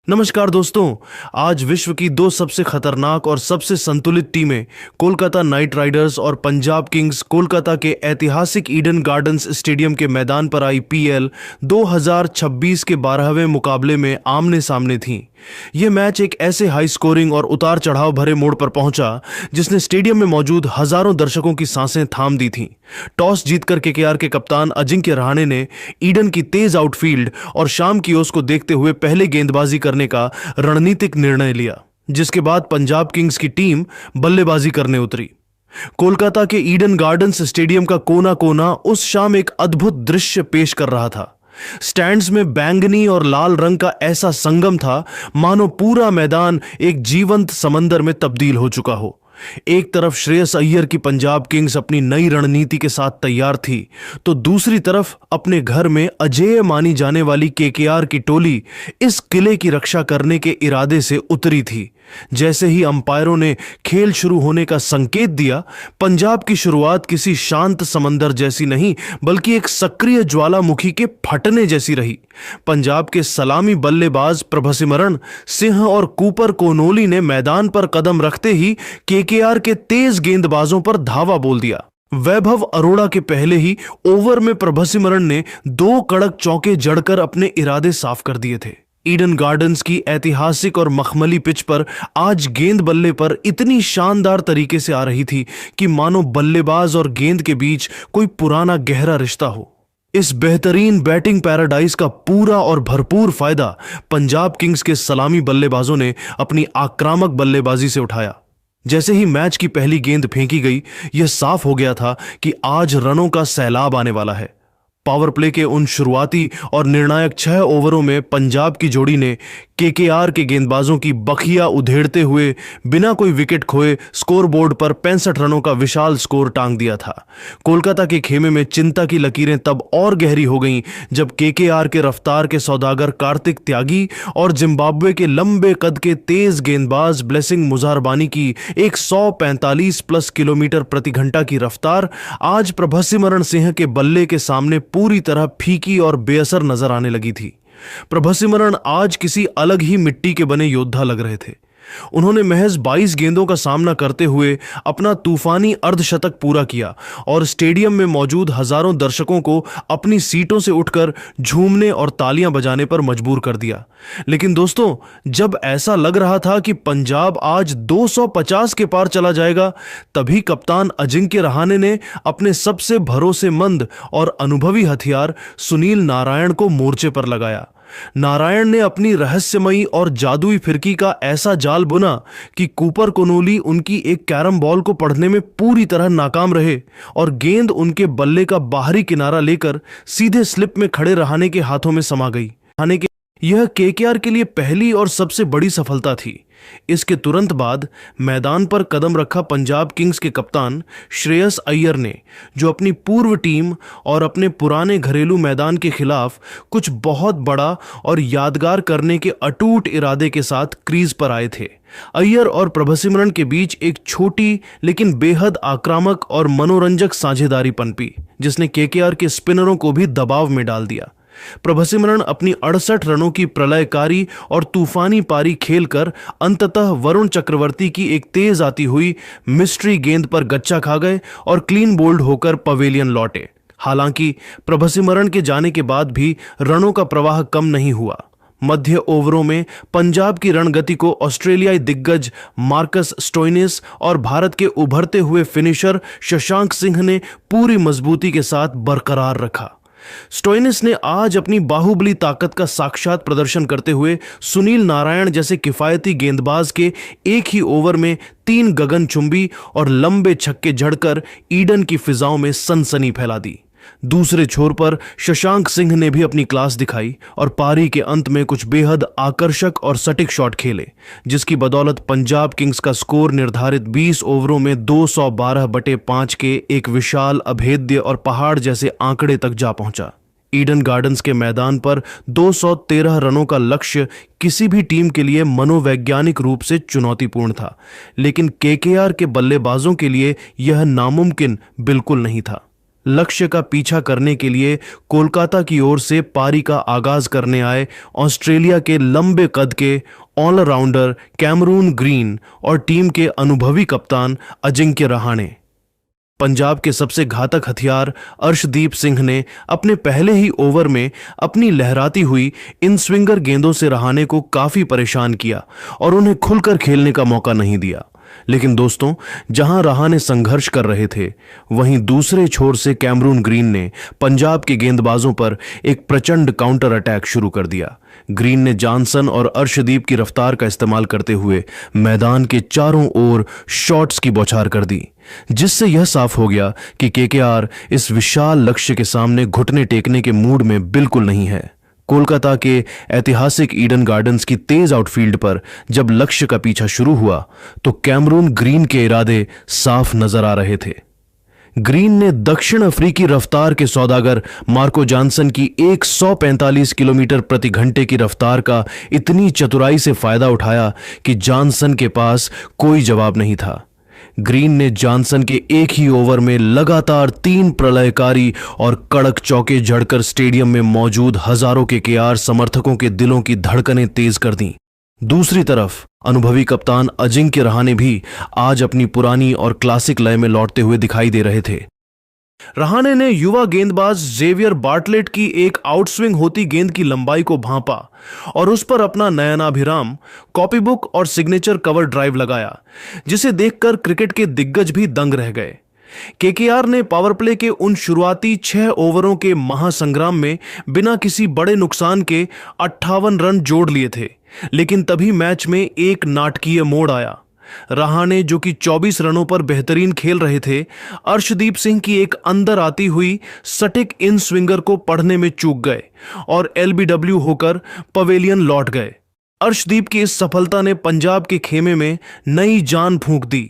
नमस्कार दोस्तों। आज विश्व की दो सबसे खतरनाक और सबसे संतुलित टीमें कोलकाता नाइट राइडर्स और पंजाब किंग्स कोलकाता के ऐतिहासिक ईडन गार्डन्स स्टेडियम के मैदान पर आईपीएल 2026 के 12वें मुकाबले में आमने सामने थीं। यह मैच एक ऐसे हाई स्कोरिंग और उतार चढ़ाव भरे मोड़ पर पहुंचा जिसने स्टेडियम में मौजूद हजारों दर्शकों की सांसें थाम दी थीं। टॉस जीतकर केकेआर के कप्तान अजिंक्य रहाणे ने ईडन की तेज आउटफील्ड और शाम की ओस को देखते हुए पहले गेंदबाजी करने का रणनीतिक निर्णय लिया, जिसके बाद पंजाब किंग्स की टीम बल्लेबाजी करने उतरी। कोलकाता के ईडन गार्डन्स स्टेडियम का कोना कोना उस शाम एक अद्भुत दृश्य पेश कर रहा था। स्टैंड्स में बैंगनी और लाल रंग का ऐसा संगम था मानो पूरा मैदान एक जीवंत समंदर में तब्दील हो चुका हो। एक तरफ श्रेयस अय्यर की पंजाब किंग्स अपनी नई रणनीति के साथ तैयार थी, तो दूसरी तरफ अपने घर में अजेय मानी जाने वाली केकेआर की टोली इस किले की रक्षा करने के इरादे से उतरी थी। जैसे ही अंपायरों ने खेल शुरू होने का संकेत दिया, पंजाब की शुरुआत किसी शांत समंदर जैसी नहीं बल्कि एक सक्रिय ज्वालामुखी के फटने जैसी रही। पंजाब के सलामी बल्लेबाज प्रभसिमरन सिंह और कूपर कोनोली ने मैदान पर कदम रखते ही केकेआर के तेज गेंदबाजों पर धावा बोल दिया। वैभव अरोड़ा के पहले ही ओवर में प्रभसिमरन ने 2 कड़क चौके जड़कर इरादे इरादे साफ कर दिए थे। ईडन गार्डन्स की ऐतिहासिक और मखमली पिच पर आज गेंद बल्ले पर इतनी शानदार तरीके से आ रही थी कि मानो बल्लेबाज और गेंद के बीच कोई पुराना गहरा रिश्ता हो। इस बेहतरीन बैटिंग पैराडाइज का पूरा और भरपूर फायदा पंजाब किंग्स के सलामी बल्लेबाजों ने अपनी आक्रामक बल्लेबाजी से उठाया। जैसे ही मैच की पहली गेंद फेंकी गई, यह साफ हो गया था कि आज रनों का सैलाब आने वाला है। पावर प्ले के उन शुरुआती और निर्णायक 6 ओवरों में पंजाब की जोड़ी ने केकेआर के गेंदबाजों की बखिया उधेड़ते हुए बिना कोई विकेट खोए स्कोरबोर्ड पर 65 रनों का विशाल स्कोर टांग दिया था। कोलकाता के खेमे में चिंता की लकीरें तब और गहरी हो गईं जब केकेआर के रफ्तार के सौदागर कार्तिक त्यागी और जिम्बाब्वे के लंबे कद के तेज गेंदबाज ब्लेसिंग मुजारबानी की 145 प्लस किलोमीटर प्रति घंटा की रफ्तार आज प्रभसिमरन सिंह के बल्ले के सामने पूरी तरह फीकी और बेअसर नजर आने लगी थी। प्रभसिमरन आज किसी अलग ही मिट्टी के बने योद्धा लग रहे थे। उन्होंने महज 22 गेंदों का सामना करते हुए अपना तूफानी अर्धशतक पूरा किया और स्टेडियम में मौजूद हजारों दर्शकों को अपनी सीटों से उठकर झूमने और तालियां बजाने पर मजबूर कर दिया। लेकिन दोस्तों, जब ऐसा लग रहा था कि पंजाब आज 250 के पार चला जाएगा, तभी कप्तान अजिंक्य रहाणे ने अपने सबसे भरोसेमंद और अनुभवी हथियार सुनील नारायण को मोर्चे पर लगाया। नारायण ने अपनी रहस्यमयी और जादुई फिरकी का ऐसा जाल बुना कि कूपर कोनोली उनकी एक कैरम बॉल को पढ़ने में पूरी तरह नाकाम रहे और गेंद उनके बल्ले का बाहरी किनारा लेकर सीधे स्लिप में खड़े रहाणे के हाथों में समा गई। यह केकेआर के लिए पहली और सबसे बड़ी सफलता थी। इसके तुरंत बाद मैदान पर कदम रखा पंजाब किंग्स के कप्तान श्रेयस अय्यर ने, जो अपनी पूर्व टीम और अपने पुराने घरेलू मैदान के खिलाफ कुछ बहुत बड़ा और यादगार करने के अटूट इरादे के साथ क्रीज पर आए थे। अय्यर और प्रभसिमरन के बीच एक छोटी लेकिन बेहद आक्रामक और मनोरंजक साझेदारी पनपी, जिसने केकेआर के स्पिनरों को भी दबाव में डाल दिया। प्रभसिमरन अपनी 68 रनों की प्रलयकारी और तूफानी पारी खेलकर अंततः वरुण चक्रवर्ती की एक तेज आती हुई मिस्ट्री गेंद पर गच्चा खा गए और क्लीन बोल्ड होकर पवेलियन लौटे। हालांकि प्रभसिमरन के जाने के बाद भी रनों का प्रवाह कम नहीं हुआ। मध्य ओवरों में पंजाब की रणगति को ऑस्ट्रेलियाई दिग्गज मार्कस स्टोइनिस और भारत के उभरते हुए फिनिशर शशांक सिंह ने पूरी मजबूती के साथ बरकरार रखा। स्टोइनिस ने आज अपनी बाहुबली ताकत का साक्षात प्रदर्शन करते हुए सुनील नारायण जैसे किफायती गेंदबाज के एक ही ओवर में 3 गगनचुंबी और लंबे छक्के जड़कर ईडन की फिजाओं में सनसनी फैला दी। दूसरे छोर पर शशांक सिंह ने भी अपनी क्लास दिखाई और पारी के अंत में कुछ बेहद आकर्षक और सटीक शॉट खेले, जिसकी बदौलत पंजाब किंग्स का स्कोर निर्धारित 20 ओवरों में 212/5 के एक विशाल, अभेद्य और पहाड़ जैसे आंकड़े तक जा पहुंचा। ईडन गार्डन्स के मैदान पर 213 रनों का लक्ष्य किसी भी टीम के लिए मनोवैज्ञानिक रूप से चुनौतीपूर्ण था, लेकिन केकेआर के बल्लेबाजों के लिए यह नामुमकिन बिल्कुल नहीं था। लक्ष्य का पीछा करने के लिए कोलकाता की ओर से पारी का आगाज करने आए ऑस्ट्रेलिया के लंबे कद के ऑलराउंडर कैमरून ग्रीन और टीम के अनुभवी कप्तान अजिंक्य रहाणे। पंजाब के सबसे घातक हथियार अर्शदीप सिंह ने अपने पहले ही ओवर में अपनी लहराती हुई इन स्विंगर गेंदों से रहाणे को काफी परेशान किया और उन्हें खुलकर खेलने का मौका नहीं दिया। लेकिन दोस्तों, जहां रहाणे संघर्ष कर रहे थे, वहीं दूसरे छोर से कैमरून ग्रीन ने पंजाब के गेंदबाजों पर एक प्रचंड काउंटर अटैक शुरू कर दिया। ग्रीन ने जॉनसन और अर्शदीप की रफ्तार का इस्तेमाल करते हुए मैदान के चारों ओर शॉट्स की बौछार कर दी, जिससे यह साफ हो गया कि केकेआर इस विशाल लक्ष्य के सामने घुटने टेकने के मूड में बिल्कुल नहीं है। कोलकाता के ऐतिहासिक ईडन गार्डन्स की तेज आउटफील्ड पर जब लक्ष्य का पीछा शुरू हुआ तो कैमरून ग्रीन के इरादे साफ नजर आ रहे थे। ग्रीन ने दक्षिण अफ्रीकी रफ्तार के सौदागर मार्को जॉनसन की 145 किलोमीटर प्रति घंटे की रफ्तार का इतनी चतुराई से फायदा उठाया कि जॉनसन के पास कोई जवाब नहीं था। ग्रीन ने जॉनसन के एक ही ओवर में लगातार 3 प्रलयकारी और कड़क चौके जड़कर स्टेडियम में मौजूद हजारों केकेआर समर्थकों के दिलों की धड़कनें तेज कर दी। दूसरी तरफ अनुभवी कप्तान अजिंक्य रहाणे भी आज अपनी पुरानी और क्लासिक लय में लौटते हुए दिखाई दे रहे थे। रहाणे ने युवा गेंदबाज जेवियर बार्टलेट की एक आउटस्विंग होती गेंद की लंबाई को भांपा और उस पर अपना नयनाभिराम कॉपीबुक और सिग्नेचर कवर ड्राइव लगाया, जिसे देखकर क्रिकेट के दिग्गज भी दंग रह गए। केकेआर ने पावर प्ले के उन शुरुआती 6 ओवरों के महासंग्राम में बिना किसी बड़े नुकसान के 58 रन जोड़ लिए थे, लेकिन तभी मैच में एक नाटकीय मोड़ आया। रहाणे, जो कि 24 रनों पर बेहतरीन खेल रहे थे, अर्शदीप सिंह की एक अंदर आती हुई सटीक इन स्विंगर को पढ़ने में चूक गए और एलबीडब्ल्यू होकर पवेलियन लौट गए। अर्शदीप की इस सफलता ने पंजाब के खेमे में नई जान फूंक दी।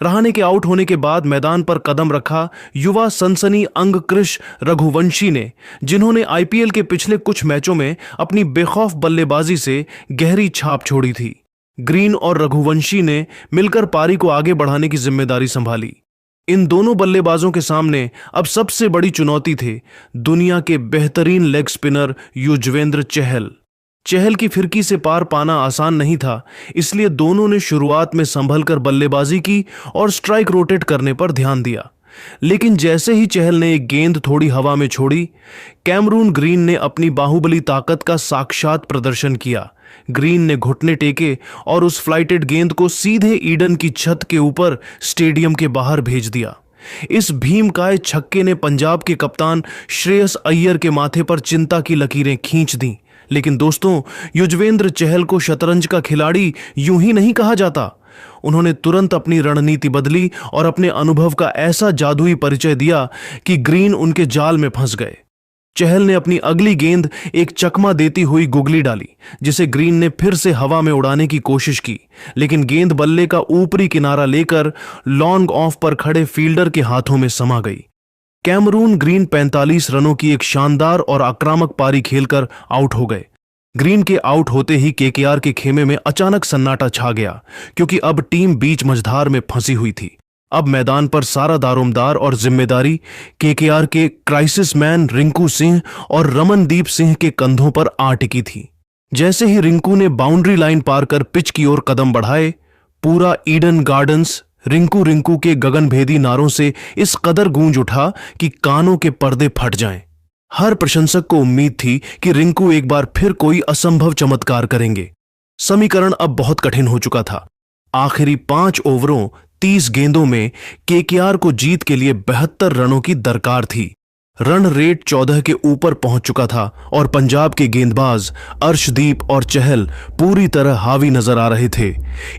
रहाणे के आउट होने के बाद मैदान पर कदम रखा युवा सनसनी अंग कृष रघुवंशी ने, जिन्होंने आईपीएल के पिछले कुछ मैचों में अपनी बेखौफ बल्लेबाजी से गहरी छाप छोड़ी थी। ग्रीन और रघुवंशी ने मिलकर पारी को आगे बढ़ाने की जिम्मेदारी संभाली। इन दोनों बल्लेबाजों के सामने अब सबसे बड़ी चुनौती थे दुनिया के बेहतरीन लेग स्पिनर युजवेंद्र चहल। चहल की फिरकी से पार पाना आसान नहीं था, इसलिए दोनों ने शुरुआत में संभलकर बल्लेबाजी की और स्ट्राइक रोटेट करने पर ध्यान दिया। लेकिन जैसे ही चहल ने एक गेंद थोड़ी हवा में छोड़ी, कैमरून ग्रीन ने अपनी बाहुबली ताकत का साक्षात प्रदर्शन किया। ग्रीन ने घुटने टेके और उस फ्लाइटेड गेंद को सीधे ईडन की छत के ऊपर स्टेडियम के बाहर भेज दिया। इस भीमकाय छक्के ने पंजाब के कप्तान श्रेयस अय्यर के माथे पर चिंता की लकीरें खींच दी। लेकिन दोस्तों, युजवेंद्र चहल को शतरंज का खिलाड़ी यूं ही नहीं कहा जाता। उन्होंने तुरंत अपनी रणनीति बदली और अपने अनुभव का ऐसा जादुई परिचय दिया कि ग्रीन उनके जाल में फंस गए। चहल ने अपनी अगली गेंद एक चकमा देती हुई गुगली डाली, जिसे ग्रीन ने फिर से हवा में उड़ाने की कोशिश की, लेकिन गेंद बल्ले का ऊपरी किनारा लेकर लॉन्ग ऑफ पर खड़े फील्डर के हाथों में समा गई। कैमरून ग्रीन 45 रनों की एक शानदार और आक्रामक पारी खेलकर आउट हो गए। ग्रीन के आउट होते ही केकेआर के खेमे में अचानक सन्नाटा छा गया, क्योंकि अब टीम बीच मझधार में फंसी हुई थी। अब मैदान पर सारा दारोमदार और जिम्मेदारी केकेआर के क्राइसिस मैन रिंकू सिंह और रमनदीप सिंह के कंधों पर आ टिकी थी। जैसे ही रिंकू ने बाउंड्री लाइन पार कर पिच की ओर कदम बढ़ाए, पूरा ईडन गार्डन्स रिंकू रिंकू के गगनभेदी नारों से इस कदर गूंज उठा कि कानों के पर्दे फट जाएं। हर प्रशंसक को उम्मीद थी कि रिंकू एक बार फिर कोई असंभव चमत्कार करेंगे। समीकरण अब बहुत कठिन हो चुका था। आखिरी 5 ओवरों 30 गेंदों में केकेआर को जीत के लिए 72 रनों की दरकार थी। रन रेट 14 के ऊपर पहुंच चुका था और पंजाब के गेंदबाज अर्शदीप और चहल पूरी तरह हावी नजर आ रहे थे।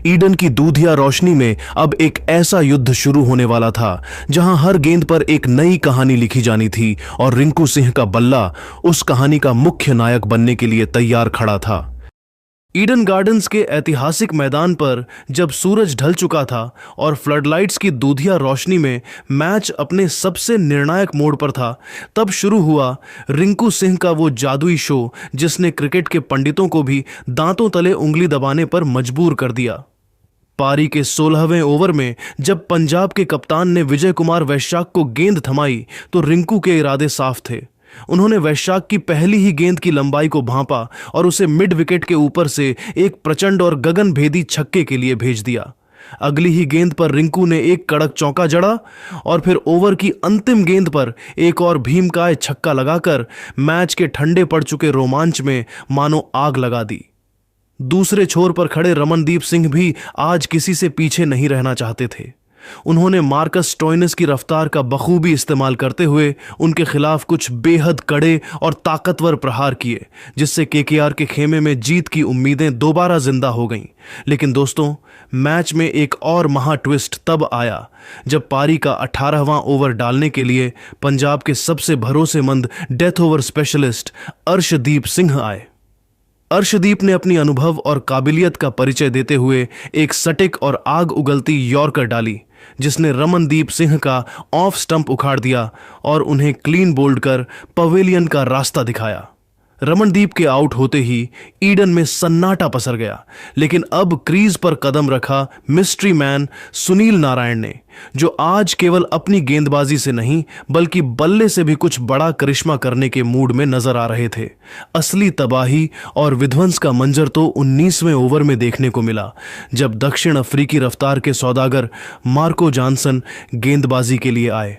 ईडन की दूधिया रोशनी में अब एक ऐसा युद्ध शुरू होने वाला था जहां हर गेंद पर एक नई कहानी लिखी जानी थी और रिंकू सिंह का बल्ला उस कहानी का मुख्य नायक बनने के लिए तैयार खड़ा था। ईडन गार्डन्स के ऐतिहासिक मैदान पर जब सूरज ढल चुका था और फ्लडलाइट्स की दूधिया रोशनी में मैच अपने सबसे निर्णायक मोड़ पर था, तब शुरू हुआ रिंकू सिंह का वो जादुई शो जिसने क्रिकेट के पंडितों को भी दांतों तले उंगली दबाने पर मजबूर कर दिया। पारी के 16वें ओवर में जब पंजाब के कप्तान ने विजय कुमार वैशाख को गेंद थमाई तो रिंकू के इरादे साफ थे। उन्होंने वैशाख की पहली ही गेंद की लंबाई को भांपा और उसे मिड विकेट के ऊपर से एक प्रचंड और गगनभेदी छक्के के लिए भेज दिया। अगली ही गेंद पर रिंकू ने एक कड़क चौका जड़ा और फिर ओवर की अंतिम गेंद पर एक और भीमकाय छक्का लगाकर मैच के ठंडे पड़ चुके रोमांच में मानो आग लगा दी। दूसरे छोर पर खड़े रमनदीप सिंह भी आज किसी से पीछे नहीं रहना चाहते थे। उन्होंने मार्कस स्टोइनिस की रफ्तार का बखूबी इस्तेमाल करते हुए उनके खिलाफ कुछ बेहद कड़े और ताकतवर प्रहार किए, जिससे केकेआर के खेमे में जीत की उम्मीदें दोबारा जिंदा हो गईं। लेकिन दोस्तों, मैच में एक और महा ट्विस्ट तब आया जब पारी का 18वां ओवर डालने के लिए पंजाब के सबसे भरोसेमंद death over specialist Arshdeep Singh आए। अर्शदीप ने अपनी अनुभव और काबिलियत का परिचय देते हुए एक सटीक और आग उगलती यॉर्कर डाली, जिसने रमनदीप सिंह का ऑफ स्टंप उखाड़ दिया और उन्हें क्लीन बोल्ड कर पवेलियन का रास्ता दिखाया। रमनदीप के आउट होते ही ईडन में सन्नाटा पसर गया, लेकिन अब क्रीज पर कदम रखा मिस्ट्री मैन सुनील नारायण ने, जो आज केवल अपनी गेंदबाजी से नहीं बल्कि बल्ले से भी कुछ बड़ा करिश्मा करने के मूड में नजर आ रहे थे। असली तबाही और विध्वंस का मंजर तो 19वें ओवर में देखने को मिला, जब दक्षिण अफ्रीकी रफ्तार के सौदागर मार्को जॉनसन गेंदबाजी के लिए आए।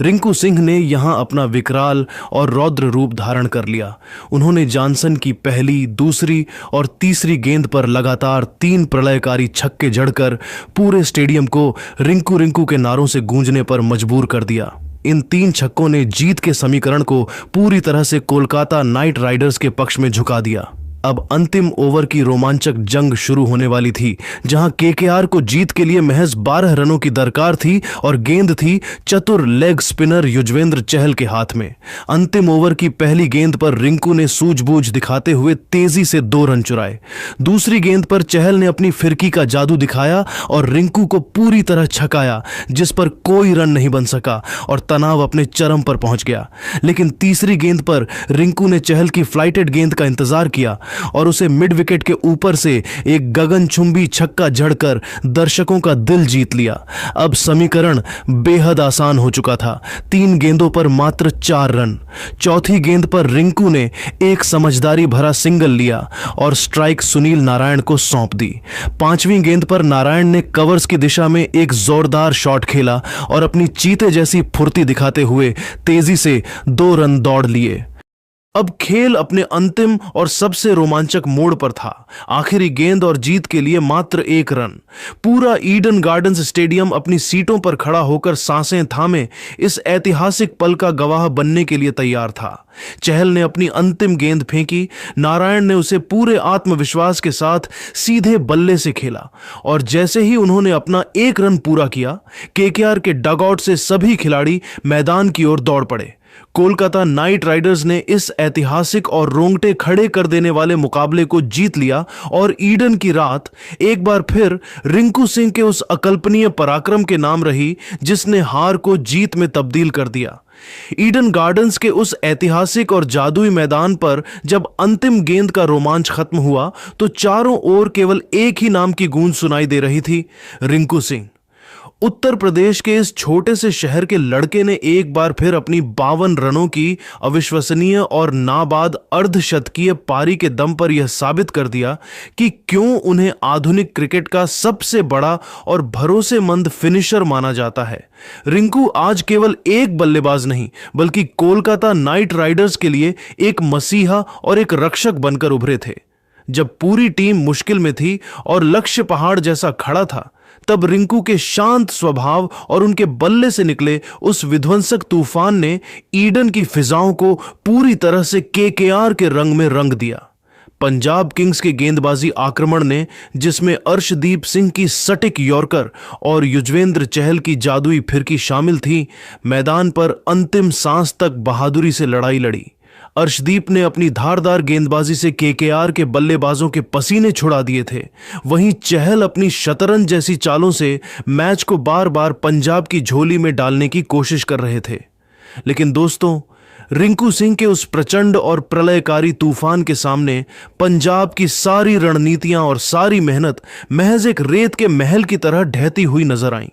रिंकू सिंह ने यहां अपना विकराल और रौद्र रूप धारण कर लिया। उन्होंने जॉनसन की पहली, दूसरी और तीसरी गेंद पर लगातार 3 प्रलयकारी छक्के जड़कर पूरे स्टेडियम को रिंकू रिंकू के नारों से गूंजने पर मजबूर कर दिया। इन 3 छक्कों ने जीत के समीकरण को पूरी तरह से कोलकाता नाइट राइडर्स के पक्ष में झुका दिया। अब अंतिम ओवर की रोमांचक जंग शुरू होने वाली थी, जहां केकेआर को जीत के लिए महज 12 रनों की दरकार थी और गेंद थी चतुर लेग स्पिनर युजवेंद्र चहल के हाथ में। अंतिम ओवर की पहली गेंद पर रिंकू ने सूझबूझ दिखाते हुए तेजी से 2 रन चुराए। दूसरी गेंद पर चहल ने अपनी फिरकी का जादू दिखाया और रिंकू को पूरी तरह छकाया, जिस पर कोई रन नहीं बन सका और तनाव अपने चरम पर पहुंच गया। लेकिन तीसरी गेंद पर रिंकू ने चहल की फ्लाइटेड गेंद का इंतजार किया और उसे मिड विकेट के ऊपर से एक गगनचुंबी छक्का जड़कर दर्शकों का दिल जीत लिया। अब समीकरण बेहद आसान हो चुका था। 3 गेंदों पर मात्र 4 रन। चौथी गेंद पर रिंकू ने एक समझदारी भरा सिंगल लिया और स्ट्राइक सुनील नारायण को सौंप दी। 5वीं गेंद पर नारायण ने कवर्स की दिशा में एक जोरदार शॉट खेला और अपनी चीते जैसी फुर्ती दिखाते हुए तेजी से 2 रन दौड़ लिए। अब खेल अपने अंतिम और सबसे रोमांचक मोड़ पर था। आखिरी गेंद और जीत के लिए मात्र 1 रन। पूरा ईडन गार्डन्स स्टेडियम अपनी सीटों पर खड़ा होकर सांसें थामे इस ऐतिहासिक पल का गवाह बनने के लिए तैयार था। चहल ने अपनी अंतिम गेंद फेंकी, नारायण ने उसे पूरे आत्मविश्वास के साथ सीधे बल्ले से खेला और जैसे ही उन्होंने अपना 1 रन पूरा किया, केकेआर के डगआउट से सभी खिलाड़ी मैदान की ओर दौड़ पड़े। कोलकाता नाइट राइडर्स ने इस ऐतिहासिक और रोंगटे खड़े कर देने वाले मुकाबले को जीत लिया और ईडन की रात एक बार फिर रिंकू सिंह के उस अकल्पनीय पराक्रम के नाम रही, जिसने हार को जीत में तब्दील कर दिया। ईडन गार्डन्स के उस ऐतिहासिक और जादुई मैदान पर जब अंतिम गेंद का रोमांच खत्म हुआ तो चारों ओर केवल एक ही नाम की गूंज सुनाई दे रही थी, रिंकू सिंह। उत्तर प्रदेश के इस छोटे से शहर के लड़के ने एक बार फिर अपनी 52 रनों की अविश्वसनीय और नाबाद अर्धशतकीय पारी के दम पर यह साबित कर दिया कि क्यों उन्हें आधुनिक क्रिकेट का सबसे बड़ा और भरोसेमंद फिनिशर माना जाता है। रिंकू आज केवल एक बल्लेबाज नहीं बल्कि कोलकाता नाइट राइडर्स के लिए एक मसीहा और एक रक्षक बनकर उभरे थे। जब पूरी टीम मुश्किल में थी और लक्ष्य पहाड़ जैसा खड़ा था, तब रिंकू के शांत स्वभाव और उनके बल्ले से निकले उस विध्वंसक तूफान ने ईडन की फिजाओं को पूरी तरह से केकेआर के रंग में रंग दिया। पंजाब किंग्स के गेंदबाजी आक्रमण ने, जिसमें अर्शदीप सिंह की सटीक यॉर्कर और युजवेंद्र चहल की जादुई फिरकी शामिल थी, मैदान पर अंतिम सांस तक बहादुरी से लड़ाई लड़ी। अर्शदीप ने अपनी धारदार गेंदबाजी से केकेआर के बल्लेबाजों के पसीने छुड़ा दिए थे। वहीं चहल अपनी शतरंज जैसी चालों से मैच को बार बार पंजाब की झोली में डालने की कोशिश कर रहे थे। लेकिन दोस्तों, रिंकू सिंह के उस प्रचंड और प्रलयकारी तूफान के सामने पंजाब की सारी रणनीतियां और सारी मेहनत महज एक रेत के महल की तरह ढहती हुई नजर आईं।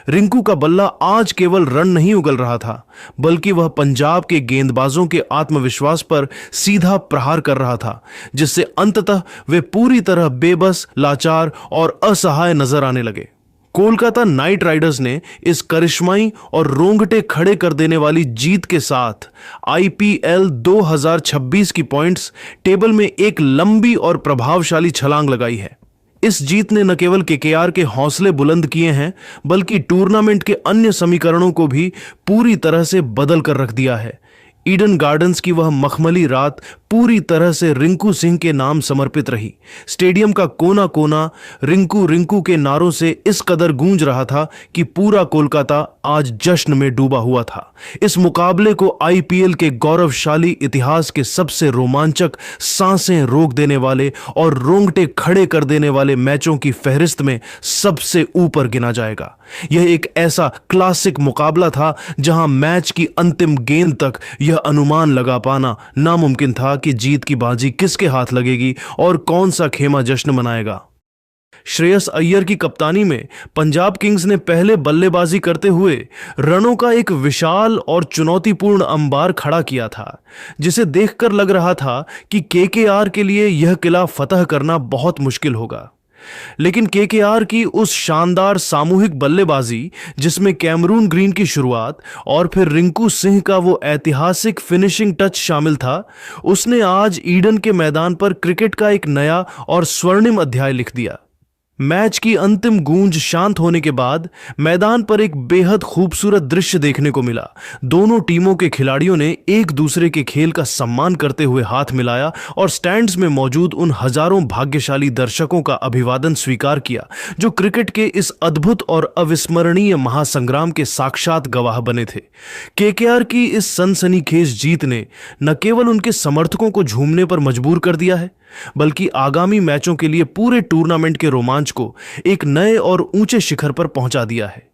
रिंकू का बल्ला आज केवल रन नहीं उगल रहा था, बल्कि वह पंजाब के गेंदबाजों के आत्मविश्वास पर सीधा प्रहार कर रहा था, जिससे अंततः वे पूरी तरह बेबस, लाचार और असहाय नजर आने लगे। कोलकाता नाइट राइडर्स ने इस करिश्माई और रोंगटे खड़े कर देने वाली जीत के साथ आईपीएल 2026 की पॉइंट्स टेबल में एक लंबी और प्रभावशाली छलांग लगाई है। इस जीत ने न केवल केकेआर के हौसले बुलंद किए हैं, बल्कि टूर्नामेंट के अन्य समीकरणों को भी पूरी तरह से बदल कर रख दिया है। ईडन गार्डन्स की वह मखमली रात पूरी तरह से रिंकू सिंह के नाम समर्पित रही। स्टेडियम का कोना कोना रिंकू रिंकू के नारों से इस कदर गूंज रहा था कि पूरा कोलकाता आज जश्न में डूबा हुआ था। इस मुकाबले को आईपीएल के गौरवशाली इतिहास के सबसे रोमांचक, सांसें रोक देने वाले और रोंगटे खड़े कर देने वाले मैचों की फहरिस्त में सबसे ऊपर गिना जाएगा। यह एक ऐसा क्लासिक मुकाबला था जहां मैच की अंतिम गेंद तक यह अनुमान लगा पाना नामुमकिन था कि जीत की बाजी किसके हाथ लगेगी और कौन सा खेमा जश्न मनाएगा। श्रेयस अय्यर की कप्तानी में पंजाब किंग्स ने पहले बल्लेबाजी करते हुए रनों का एक विशाल और चुनौतीपूर्ण अंबार खड़ा किया था, जिसे देखकर लग रहा था कि केकेआर के लिए यह किला फतह करना बहुत मुश्किल होगा। लेकिन केकेआर की उस शानदार सामूहिक बल्लेबाजी, जिसमें कैमरून ग्रीन की शुरुआत और फिर रिंकू सिंह का वो ऐतिहासिक फिनिशिंग टच शामिल था, उसने आज ईडन के मैदान पर क्रिकेट का एक नया और स्वर्णिम अध्याय लिख दिया। मैच की अंतिम गूंज शांत होने के बाद मैदान पर एक बेहद खूबसूरत दृश्य देखने को मिला। दोनों टीमों के खिलाड़ियों ने एक दूसरे के खेल का सम्मान करते हुए हाथ मिलाया और स्टैंड्स में मौजूद उन हजारों भाग्यशाली दर्शकों का अभिवादन स्वीकार किया, जो क्रिकेट के इस अद्भुत और अविस्मरणीय महासंग्राम के साक्षात गवाह बने थे। केकेआर की इस सनसनीखेज जीत ने न केवल उनके समर्थकों को झूमने पर मजबूर कर दिया है, बल्कि आगामी मैचों के लिए पूरे टूर्नामेंट के रोमांच को एक नए और ऊंचे शिखर पर पहुंचा दिया है।